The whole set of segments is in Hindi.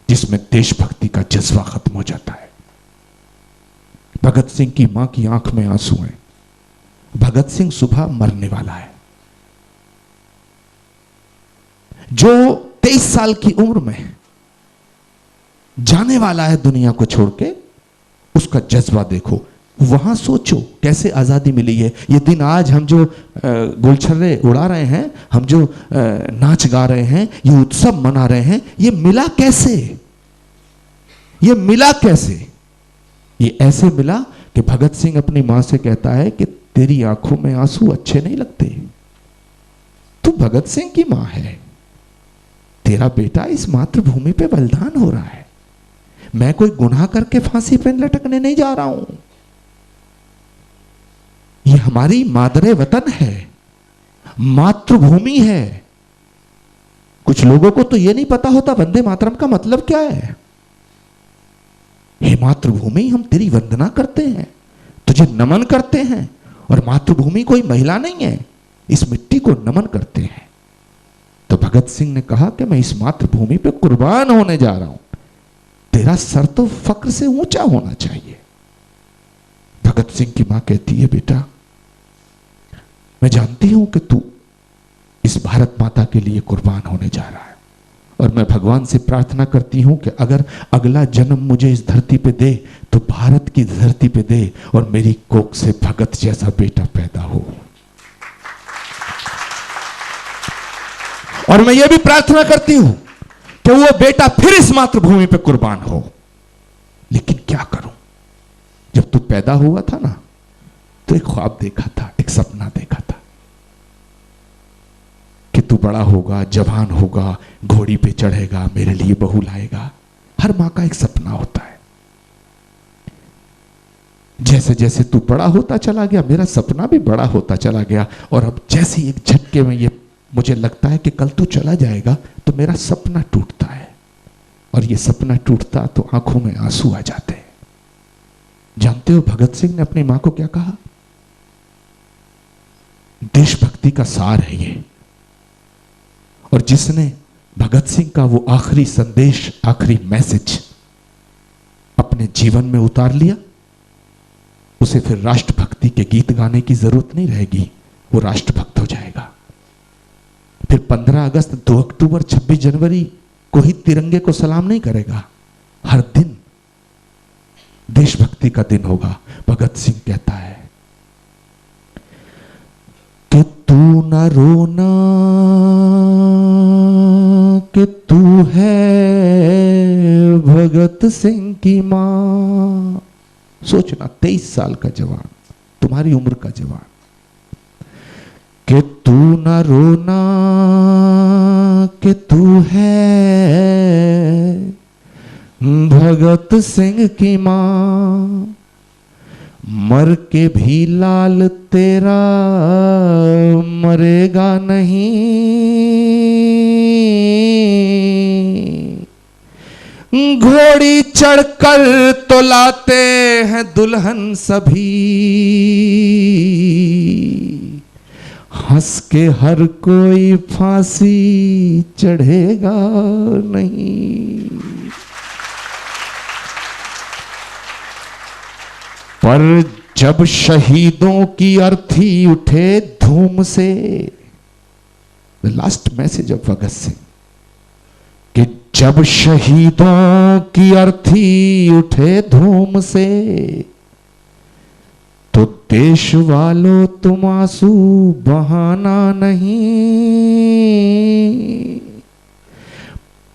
जिसमें देशभक्ति का जज्बा खत्म हो जाता है। भगत सिंह की मां की आंख में आंसू हैं। भगत सिंह सुबह मरने वाला है। जो 23 साल की उम्र में जाने वाला है दुनिया को छोड़ के, उसका जज्बा देखो। वहां सोचो कैसे आजादी मिली है। ये दिन आज हम जो गुलछर्रे उड़ा रहे हैं, हम जो नाच गा रहे हैं, ये उत्सव मना रहे हैं, ये मिला कैसे? ये मिला कैसे? ये ऐसे मिला कि भगत सिंह अपनी मां से कहता है कि तेरी आंखों में आंसू अच्छे नहीं लगते। तू भगत सिंह की मां है, तेरा बेटा इस मातृभूमि पे बलिदान हो रहा है। मैं कोई गुनाह करके फांसी पे लटकने नहीं जा रहा हूं। ये हमारी मादरे वतन है, मातृभूमि है। कुछ लोगों को तो यह नहीं पता होता वंदे मातरम का मतलब क्या है। हे मातृभूमि, हम तेरी वंदना करते हैं, तुझे नमन करते हैं। और मातृभूमि कोई महिला नहीं है, इस मिट्टी को नमन करते हैं। तो भगत सिंह ने कहा कि मैं इस मातृभूमि पे कुर्बान होने जा रहा हूं। तेरा सर तो फक्र से ऊंचा होना चाहिए। भगत सिंह की मां कहती है, बेटा मैं जानती हूं कि तू इस भारत माता के लिए कुर्बान होने जा रहा है, और मैं भगवान से प्रार्थना करती हूं कि अगर अगला जन्म मुझे इस धरती पे दे तो भारत की धरती पे दे, और मेरी कोख से भगत जैसा बेटा पैदा हो। और मैं ये भी प्रार्थना करती हूं कि वो बेटा फिर इस मातृभूमि पे कुर्बान हो। लेकिन क्या करूं? जब तू पैदा हुआ था ना, तो एक ख्वाब देखा था, एक सपना देखा था कि तू बड़ा होगा, जवान होगा, घोड़ी पे चढ़ेगा, मेरे लिए बहू लाएगा। हर मां का एक सपना होता है। जैसे जैसे तू बड़ा होता चला गया, मेरा सपना भी बड़ा होता चला गया। और अब जैसे एक झटके में ये मुझे लगता है कि कल तू चला जाएगा, तो मेरा सपना टूटता है। और ये सपना टूटता तो आंखों में आंसू आ जाते हैं। जानते हो भगत सिंह ने अपनी मां को क्या कहा? देशभक्ति का सार है ये। और जिसने भगत सिंह का वो आखिरी संदेश, आखिरी मैसेज अपने जीवन में उतार लिया, उसे फिर राष्ट्रभक्ति के गीत गाने की जरूरत नहीं रहेगी। वो राष्ट्रभक्त हो जाएगा। फिर 15 अगस्त, 2 अक्टूबर, 26 जनवरी को ही तिरंगे को सलाम नहीं करेगा। हर दिन देशभक्ति का दिन होगा। भगत सिंह कहता है कि तू न रोना कि तू है भगत सिंह की मां। सोचना, 23 साल का जवान, तुम्हारी उम्र का जवान, कि तू न रोना कि तू है भगत सिंह की मां। मर के भी लाल तेरा मरेगा नहीं। घोड़ी चढ़कर तो लाते हैं दुल्हन सभी, हंस के हर कोई फांसी चढ़ेगा नहीं। पर जब शहीदों की अर्थी उठे धूम से, the last message of Bhagat Singh, कि जब शहीदों की अर्थी उठे धूम से, तो देश वालों तुम आंसू बहाना नहीं,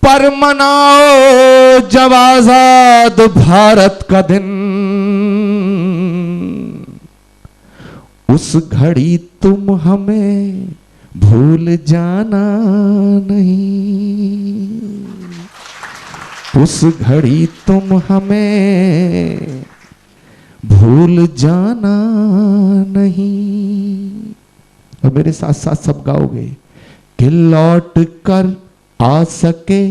पर मनाओ जब आजाद भारत का दिन, उस घड़ी तुम हमें भूल जाना नहीं। उस घड़ी तुम हमें भूल जाना नहीं। और मेरे साथ साथ सब गाओगे कि लौट कर आ सके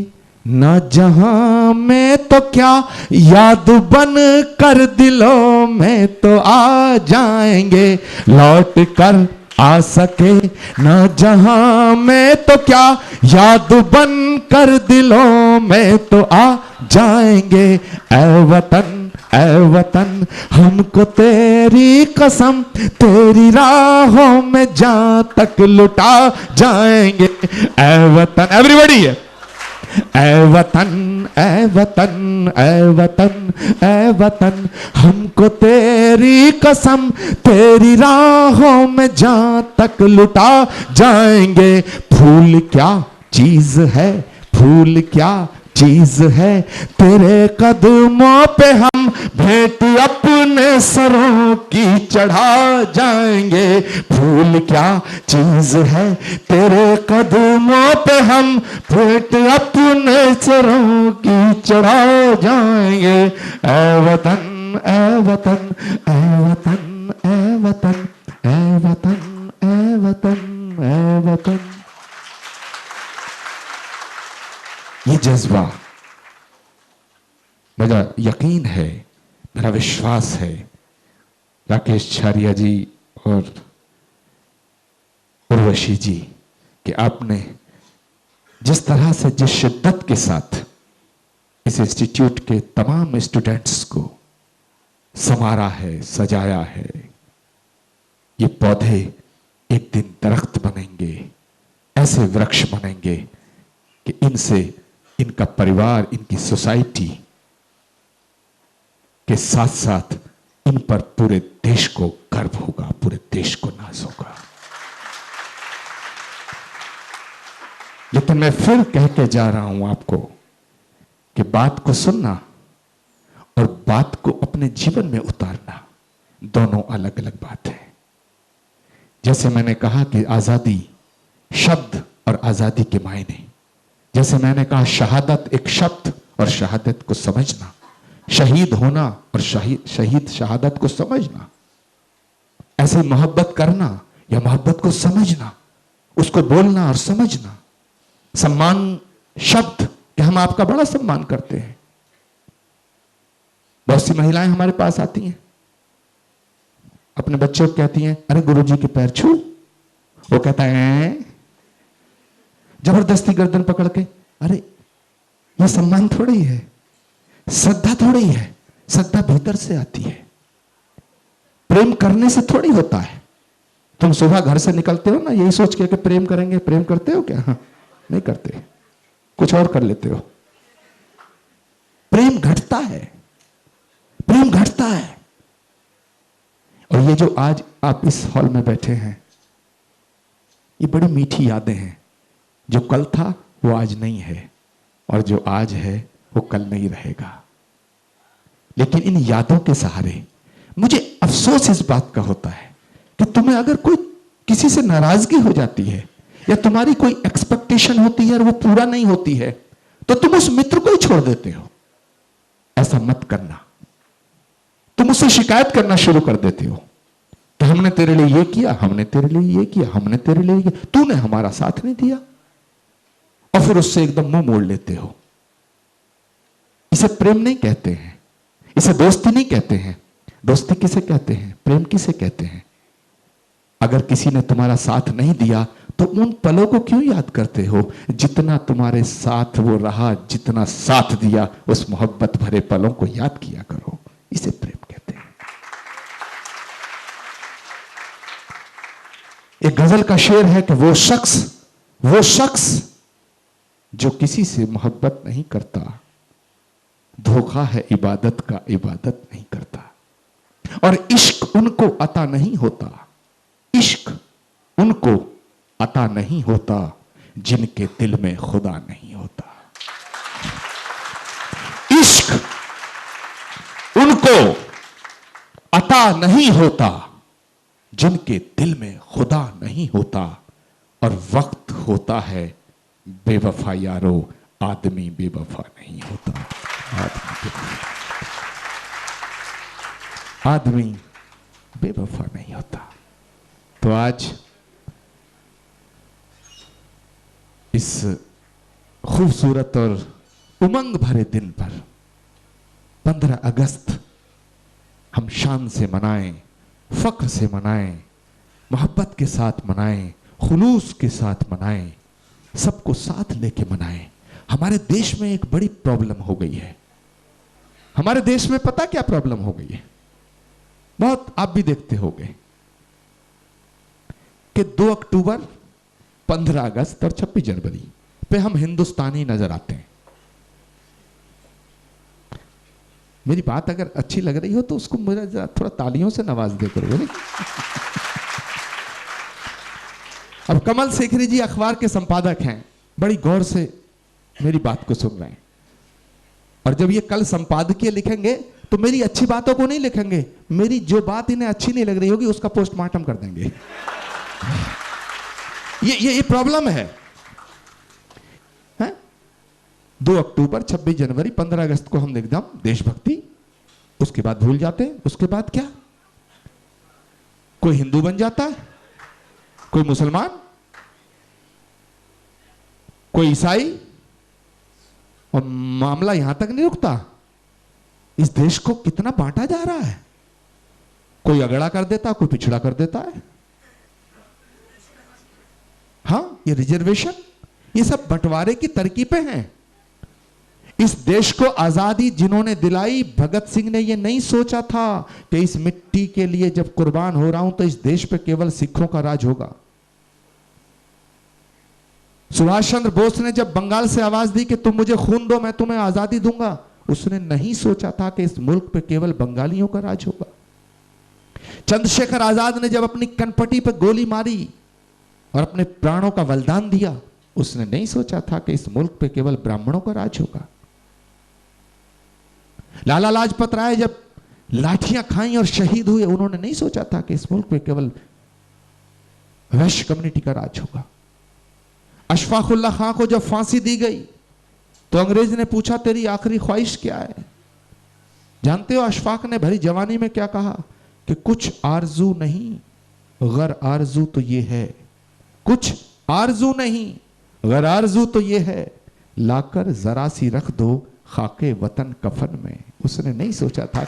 न जहां में तो क्या, याद बन कर दिलों में तो आ जाएंगे। लौट कर आ सके न जहां में तो क्या, याद बन कर दिलों में तो आ जाएंगे। ऐ वतन, ऐ वतन, हमको तेरी कसम, तेरी राहों में जान तक लुटा जाएंगे। ऐ वतन, एवरीबॉडी है। ऐ वतन, ऐ वतन, ऐ वतन, ऐ वतन, हमको तेरी कसम, तेरी राहों में जान तक लुटा जाएंगे। फूल क्या चीज है, फूल क्या चीज है, तेरे कदमों पे हम भेंट अपने सरों की चढ़ा जाएंगे। फूल क्या चीज है, तेरे कदमों पे हम भेंट अपने सरों की चढ़ा जाएंगे। ऐ वतन, ऐ वतन, ऐ वतन, ऐ वतन, ऐ वतन, ऐ वतन, ऐ वतन। ये जज्बा, मेरा यकीन है, मेरा विश्वास है, राकेश छारिया जी और उर्वशी जी, कि आपने जिस तरह से, जिस शिद्दत के साथ इस इंस्टीट्यूट के तमाम स्टूडेंट्स को संवारा है, सजाया है, ये पौधे एक दिन दरख्त बनेंगे, ऐसे वृक्ष बनेंगे कि इनसे इनका परिवार, इनकी सोसाइटी के साथ साथ इन पर पूरे देश को गर्व होगा, पूरे देश को नाज होगा। लेकिन मैं फिर कह के जा रहा हूं आपको कि बात को सुनना और बात को अपने जीवन में उतारना दोनों अलग अलग बात है। जैसे मैंने कहा कि आजादी शब्द और आजादी के मायने, जैसे मैंने कहा शहादत एक शब्द और शहादत को समझना, शहीद होना और शहीद शहादत को समझना, ऐसे मोहब्बत करना या मोहब्बत को समझना, उसको बोलना और समझना। सम्मान शब्द कि हम आपका बड़ा सम्मान करते हैं। बहुत सी महिलाएं हमारे पास आती हैं, अपने बच्चों को कहती हैं, अरे गुरुजी के पैर छू। वो कहता है जबरदस्ती गर्दन पकड़ के, अरे ये सम्मान थोड़ी है, श्रद्धा थोड़ी है। श्रद्धा भीतर से आती है, प्रेम करने से थोड़ी होता है। तुम सुबह घर से निकलते हो ना यही सोच के कि प्रेम करेंगे, प्रेम करते हो क्या? हाँ, नहीं करते, कुछ और कर लेते हो। प्रेम घटता है, प्रेम घटता है। और ये जो आज आप इस हॉल में बैठे हैं, ये बड़ी मीठी यादें हैं। जो कल था वो आज नहीं है, और जो आज है वो कल नहीं रहेगा। लेकिन इन यादों के सहारे मुझे अफसोस इस बात का होता है कि तुम्हें अगर कोई किसी से नाराजगी हो जाती है या तुम्हारी कोई एक्सपेक्टेशन होती है और वो पूरा नहीं होती है, तो तुम उस मित्र को ही छोड़ देते हो। ऐसा मत करना। तुम उससे शिकायत करना शुरू कर देते हो कि हमने तेरे लिए ये किया, हमने तेरे लिए ये किया, हमने तेरे लिए ये किया, तूने हमारा साथ नहीं दिया, और फिर उससे एकदम मुंह मोड़ लेते हो। इसे प्रेम नहीं कहते हैं, इसे दोस्ती नहीं कहते हैं। दोस्ती किसे कहते हैं? प्रेम किसे कहते हैं? अगर किसी ने तुम्हारा साथ नहीं दिया तो उन पलों को क्यों याद करते हो? जितना तुम्हारे साथ वो रहा, जितना साथ दिया, उस मोहब्बत भरे पलों को याद किया करो। इसे प्रेम कहते हैं। एक गजल का शेर है कि वो शख्स जो किसी से मोहब्बत नहीं करता, धोखा है इबादत का, इबादत नहीं करता। और इश्क उनको अता नहीं होता, इश्क उनको अता नहीं होता जिनके दिल में खुदा नहीं होता। इश्क उनको अता नहीं होता जिनके दिल में खुदा नहीं होता। और वक्त होता है बेवफा यारो, आदमी बेवफा नहीं होता। आदमी बेवफा नहीं होता। तो आज इस खूबसूरत और उमंग भरे दिन पर 15 अगस्त हम शान से मनाएं, फख्र से मनाएं, मोहब्बत के साथ मनाएं, खुलूस के साथ मनाएं, सबको साथ लेके मनाएं। हमारे देश में एक बड़ी प्रॉब्लम हो गई है। हमारे देश में पता क्या प्रॉब्लम हो गई है? बहुत आप भी देखते होंगे कि 2 अक्टूबर, 15 अगस्त और 26 जनवरी पे हम हिंदुस्तानी नजर आते हैं। मेरी बात अगर अच्छी लग रही हो तो उसको मेरा थोड़ा तालियों से नवाज दे करो। अब कमल शेखरी जी अखबार के संपादक हैं, बड़ी गौर से मेरी बात को सुन रहे हैं, और जब ये कल संपादकीय लिखेंगे तो मेरी अच्छी बातों को नहीं लिखेंगे, मेरी जो बात इन्हें अच्छी नहीं लग रही होगी उसका पोस्टमार्टम कर देंगे। ये प्रॉब्लम है। 2 अक्टूबर, 26 जनवरी, 15 अगस्त को हम एकदम देशभक्ति, उसके बाद भूल जाते हैं। उसके बाद क्या? कोई हिंदू बन जाता है, कोई मुसलमान, कोई ईसाई, और मामला यहां तक नहीं रुकता। इस देश को कितना बांटा जा रहा है। कोई अगड़ा कर देता, कोई पिछड़ा कर देता है। हां, ये रिजर्वेशन, ये सब बंटवारे की तरकीबें हैं। इस देश को आजादी जिन्होंने दिलाई, भगत सिंह ने यह नहीं सोचा था कि इस मिट्टी के लिए जब कुर्बान हो रहा हूं तो इस देश पे केवल सिखों का राज होगा। सुभाष चंद्र बोस ने जब बंगाल से आवाज दी कि तुम मुझे खून दो, मैं तुम्हें आजादी दूंगा, उसने नहीं सोचा था कि इस मुल्क पे केवल बंगालियों का राज होगा। चंद्रशेखर आजाद ने जब अपनी कनपटी पे गोली मारी और अपने प्राणों का बलिदान दिया, उसने नहीं सोचा था कि इस मुल्क पे केवल ब्राह्मणों का राज होगा। लाला लाजपत राय जब लाठियां खाई और शहीद हुए, उन्होंने नहीं सोचा था कि इस मुल्क पे केवल वैश्य कम्युनिटी का राज होगा। अशफाकुल्ला खां को जब फांसी दी गई तो अंग्रेज ने पूछा तेरी आखिरी ख्वाहिश क्या है? जानते हो अशफाक ने भरी जवानी में क्या कहा? कि कुछ आरजू नहीं, गर आरजू तो ये है, कुछ आरजू नहीं, गर आरजू तो ये है, लाकर जरा सी रख दो खाके वतन कफन में। उसने नहीं सोचा था,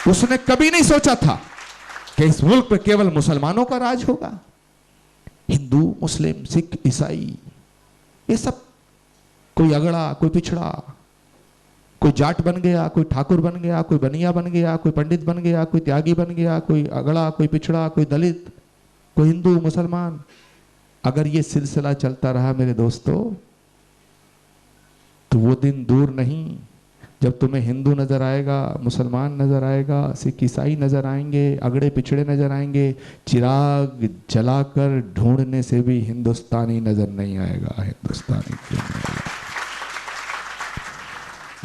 उसने कभी नहीं सोचा था कि इस मुल्क पे केवल मुसलमानों का राज होगा। हिंदू, मुस्लिम, सिख, ईसाई, ये सब कोई अगड़ा, कोई पिछड़ा, कोई जाट बन गया, कोई ठाकुर बन गया, कोई बनिया बन गया, कोई पंडित बन गया, कोई त्यागी बन गया, कोई अगड़ा, कोई पिछड़ा, कोई दलित, कोई हिंदू, मुसलमान। अगर ये सिलसिला चलता रहा मेरे दोस्तों, तो वो दिन दूर नहीं जब तुम्हें हिंदू नजर आएगा, मुसलमान नजर आएगा, सिख ईसाई नजर आएंगे, अगड़े पिछड़े नजर आएंगे, चिराग जलाकर ढूंढने से भी हिंदुस्तानी नजर नहीं आएगा। हिंदुस्तानी क्यों नहीं आएगा?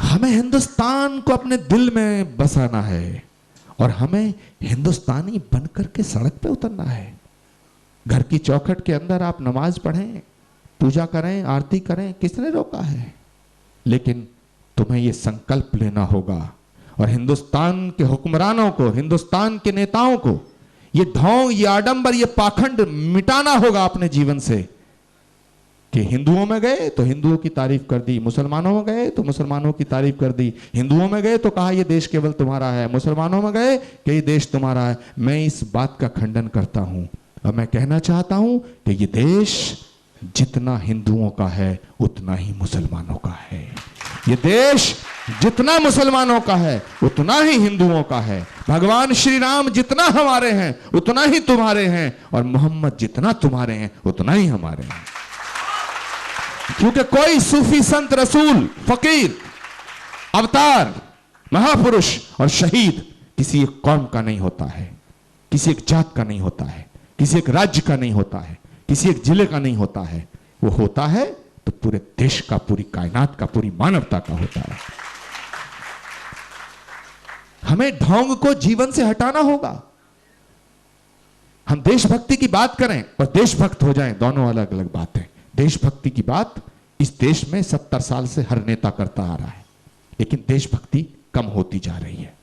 हमें हिंदुस्तान को अपने दिल में बसाना है और हमें हिंदुस्तानी बनकर के सड़क पे उतरना है। घर की चौखट के अंदर आप नमाज पढ़ें, पूजा करें, आरती करें, किसने रोका है? लेकिन तुम्हें यह संकल्प लेना होगा और हिंदुस्तान के हुक्मरानों को, हिंदुस्तान के नेताओं को ये ढोंग, ये आडंबर, ये पाखंड मिटाना होगा अपने जीवन से कि हिंदुओं में गए तो हिंदुओं की तारीफ कर दी, मुसलमानों में गए तो मुसलमानों की तारीफ कर दी, हिंदुओं में गए तो कहा यह देश केवल तुम्हारा है, मुसलमानों में गए कि यह देश तुम्हारा है। मैं इस बात का खंडन करता हूं और मैं कहना चाहता हूं कि यह देश जितना हिंदुओं का है उतना ही मुसलमानों का है। ये देश जितना मुसलमानों का है उतना ही हिंदुओं का है। भगवान श्री राम जितना हमारे हैं उतना ही तुम्हारे हैं और मोहम्मद जितना तुम्हारे हैं उतना ही हमारे हैं। क्योंकि कोई सूफी, संत, रसूल, फकीर, अवतार, महापुरुष और शहीद किसी एक कौम का नहीं होता है, किसी एक जात का नहीं होता है, किसी एक राज्य का नहीं होता है, किसी एक जिले का नहीं होता है। वो होता है तो पूरे देश का, पूरी कायनात का, पूरी मानवता का होता है। हमें ढोंग को जीवन से हटाना होगा। हम देशभक्ति की बात करें और देशभक्त हो जाएं, दोनों अलग अलग बात है। देशभक्ति की बात इस देश में 70 साल से हर नेता करता आ रहा है, लेकिन देशभक्ति कम होती जा रही है।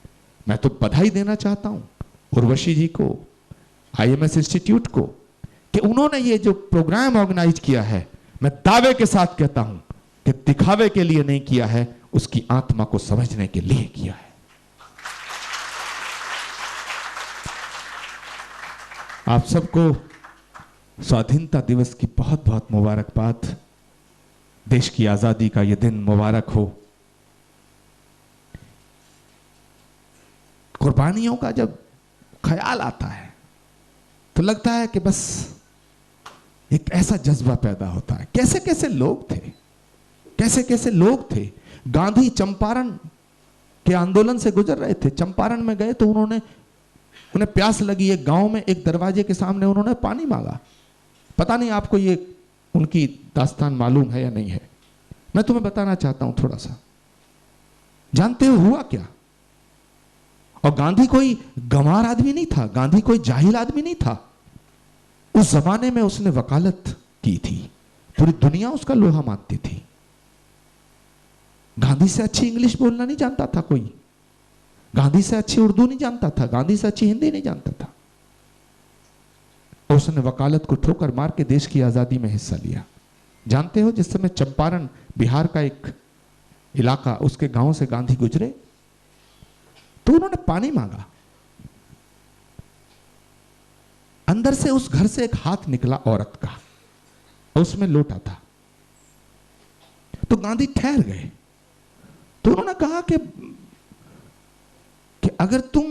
मैं तो बधाई देना चाहता हूं उर्वशी जी को, IMS इंस्टीट्यूट को, कि उन्होंने ये जो प्रोग्राम ऑर्गेनाइज किया है, मैं दावे के साथ कहता हूं कि दिखावे के लिए नहीं किया है, उसकी आत्मा को समझने के लिए किया है। आप सबको स्वाधीनता दिवस की बहुत बहुत मुबारकबाद। देश की आजादी का ये दिन मुबारक हो। कुर्बानियों का जब ख्याल आता है तो लगता है कि बस एक ऐसा जज्बा पैदा होता है। कैसे कैसे लोग थे, कैसे कैसे लोग थे। गांधी चंपारण के आंदोलन से गुजर रहे थे, चंपारण में गए तो उन्हें प्यास लगी। एक गांव में एक दरवाजे के सामने उन्होंने पानी मांगा। पता नहीं आपको ये उनकी दास्तान मालूम है या नहीं है, मैं तुम्हें बताना चाहता हूं थोड़ा सा। जानते हो हुआ क्या? और गांधी कोई गंवार आदमी नहीं था, गांधी कोई जाहिल आदमी नहीं था। उस जमाने में उसने वकालत की थी, पूरी दुनिया उसका लोहा मानती थी। गांधी से अच्छी इंग्लिश बोलना नहीं जानता था कोई, गांधी से अच्छी उर्दू नहीं जानता था, गांधी से अच्छी हिंदी नहीं जानता था। उसने वकालत को ठोकर मार के देश की आजादी में हिस्सा लिया। जानते हो जिस समय चंपारण बिहार का एक इलाका, उसके गांव से गांधी गुजरे तो उन्होंने पानी मांगा। अंदर से उस घर से एक हाथ निकला औरत का, उसमें लोटा था। तो गांधी ठहर गए। तो उन्होंने कहा कि अगर तुम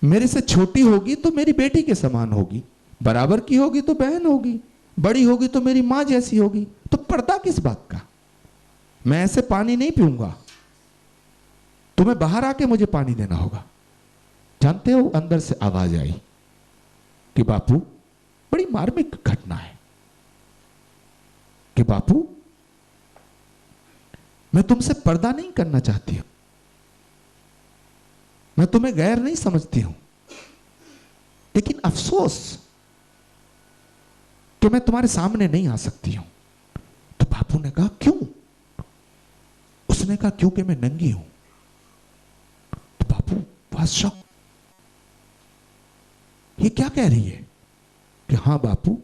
मेरे से छोटी होगी तो मेरी बेटी के समान होगी, बराबर की होगी तो बहन होगी, बड़ी होगी तो मेरी मां जैसी होगी, तो पर्दा किस बात का? मैं ऐसे पानी नहीं पीऊंगा, तुम्हें बाहर आके मुझे पानी देना होगा। जानते हो अंदर से आवाज आई कि बापू, बड़ी मार्मिक घटना है कि बापू, मैं तुमसे पर्दा नहीं करना चाहती हूं, मैं तुम्हें गैर नहीं समझती हूं, लेकिन अफसोस कि मैं तुम्हारे सामने नहीं आ सकती हूं। तो बापू ने कहा क्यों? उसने कहा क्योंकि मैं नंगी हूं। तो बापू बहुत शौक, ये क्या कह रही है? कि हाँ बापू,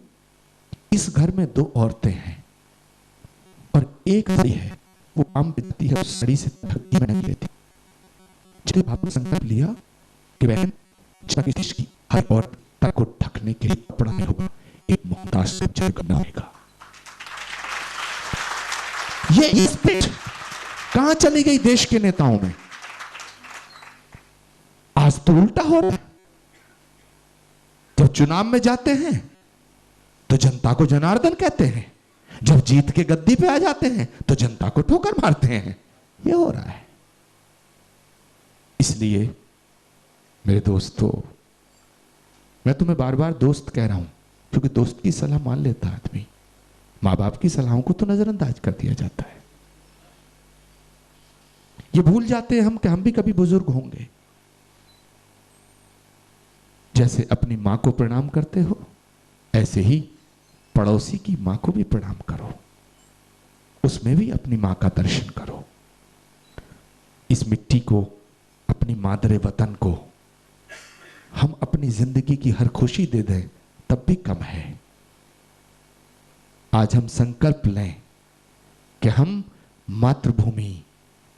इस घर में 2 औरतें हैं और एक साड़ी है, वो काम करती है, उस साड़ी से धक्की में नहीं लेती। जब बापू ने संकल्प लिया कि बहन, की हर औरत को ढकने के लिए कपड़ा नहीं होगा, एक मोहताज से करना होगा। ये स्पिरिट कहां चली गई देश के नेताओं में? आज तो उल्टा हो रहा है। जब चुनाव में जाते हैं तो जनता को जनार्दन कहते हैं, जब जीत के गद्दी पे आ जाते हैं तो जनता को ठोकर मारते हैं। ये हो रहा है। इसलिए मेरे दोस्तों, मैं तुम्हें बार बार दोस्त कह रहा हूं, क्योंकि दोस्त की सलाह मान लेता आदमी, मां बाप की सलाहों को तो नजरअंदाज कर दिया जाता है। ये भूल जाते हैं हम कि हम भी कभी बुजुर्ग होंगे। जैसे अपनी मां को प्रणाम करते हो, ऐसे ही पड़ोसी की मां को भी प्रणाम करो, उसमें भी अपनी मां का दर्शन करो। इस मिट्टी को, अपनी मादरे वतन को हम अपनी जिंदगी की हर खुशी दे दें तब भी कम है। आज हम संकल्प लें कि हम मातृभूमि,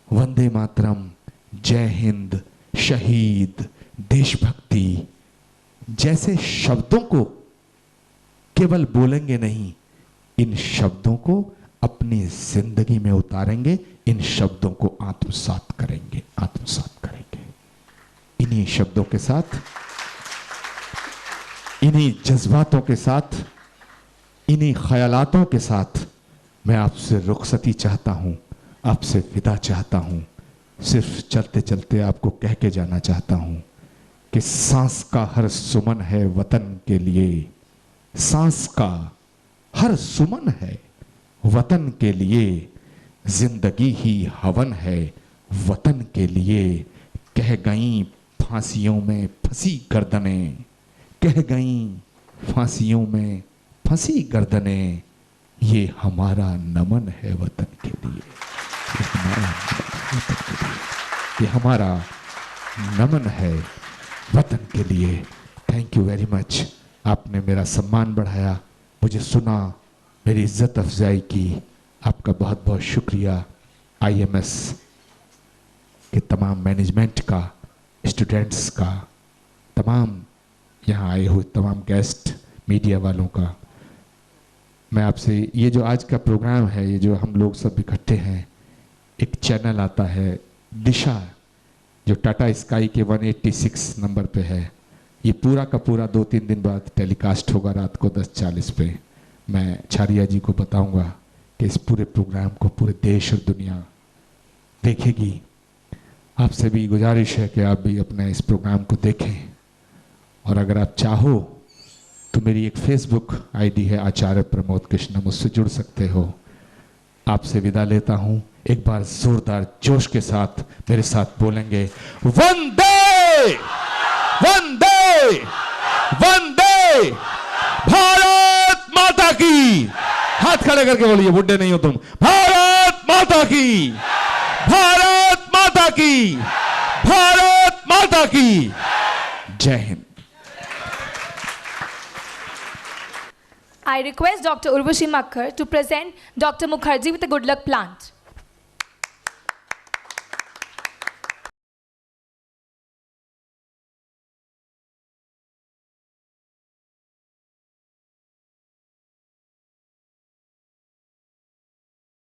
वंदे मातरम, जय हिंद, शहीद, देशभक्ति जैसे शब्दों को केवल बोलेंगे नहीं, इन शब्दों को अपनी जिंदगी में उतारेंगे, इन शब्दों को आत्मसात करेंगे, आत्मसात करेंगे। इन्हीं शब्दों के साथ, इन्हीं जज्बातों के साथ, इन्हीं ख्यालातों के साथ मैं आपसे रुखसती चाहता हूं, आपसे विदा चाहता हूं। सिर्फ चलते चलते आपको कह के जाना चाहता हूं कि सांस का हर सुमन है वतन के लिए, सांस का हर सुमन है वतन के लिए, जिंदगी ही हवन है वतन के लिए। कह गई फांसियों में फंसी गर्दनें, कह गई फांसियों में फंसी गर्दनें, ये हमारा नमन है वतन के लिए, ये हमारा नमन है वतन के लिए। Thank you very much. आपने मेरा सम्मान बढ़ाया, मुझे सुना, मेरी इज्जत अफजाई की, आपका बहुत बहुत शुक्रिया। IMS के तमाम मैनेजमेंट का, स्टूडेंट्स का, तमाम यहाँ आए हुए तमाम गेस्ट, मीडिया वालों का मैं आपसे ये जो आज का प्रोग्राम है, ये जो हम लोग सब इकट्ठे हैं, एक चैनल आता है दिशा, जो टाटा स्काई के 186 नंबर पे है। ये पूरा का पूरा 2-3 दिन बाद टेलीकास्ट होगा रात को 10:40 पे। मैं छारिया जी को बताऊंगा कि इस पूरे प्रोग्राम को पूरे देश और दुनिया देखेगी। आपसे भी गुजारिश है कि आप भी अपने इस प्रोग्राम को देखें, और अगर आप चाहो तो मेरी एक फेसबुक आईडी है आचार्य प्रमोद कृष्ण, मुझसे जुड़ सकते हो। आपसे विदा लेता हूं। एक बार जोरदार जोश के साथ मेरे साथ बोलेंगे, वंदे वंदे वंदे भारत माता की। हाथ खड़े करके बोलिए, बुड्ढे नहीं हो तुम। भारत माता की, भारत माता की, भारत माता की। जय Hind. I request Dr. Urvashi Makkar to present Dr. Mukherjee with a good luck plant.